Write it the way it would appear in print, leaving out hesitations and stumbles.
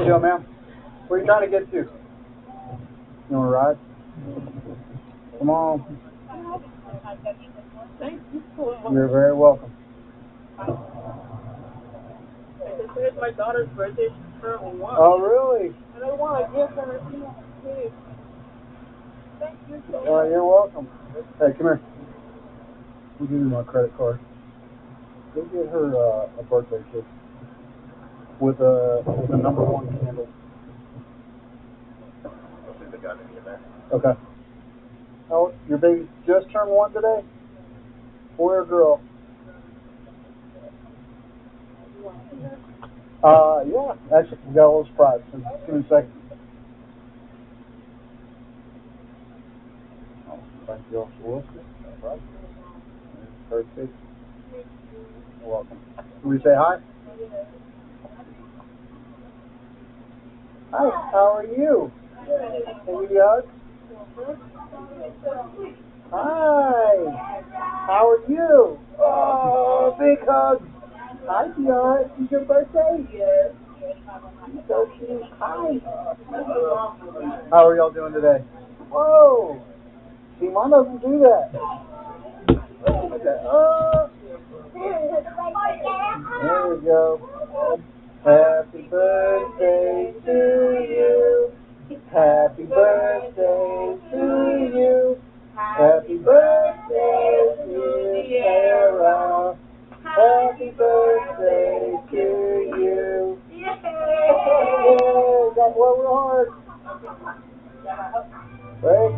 you doing, ma'am? Where are you trying to get to? You want to ride? Come on. Thank you so much. You're very welcome. It's my daughter's birthday. She's turning 1. Oh, really? And I want to give her a cake. Thank you so much. Well, you're welcome. Hey, come here. We'll give you my credit card. Go get her a birthday cake with a #1 candle. I think they got any in there. Okay. Oh, your baby just turned 1 today? Boy or girl? Yeah. Actually, we got a little surprise. Give me a second. Oh, thank you, Officer Wilson. All right. Perfect. You're welcome. Can we say hi? Hi, how are you? Can we hug? Hi. How are you? Oh, big hug. Hi, Dion. It's your birthday? Yes. So cute. Hi. How are y'all doing today? Whoa. See, mom doesn't do that. Okay. Oh. There we go. Happy birthday to you. Happy birthday to you. Happy birthday to Sarah. Happy birthday to you. Yay! Got one real hard. Right?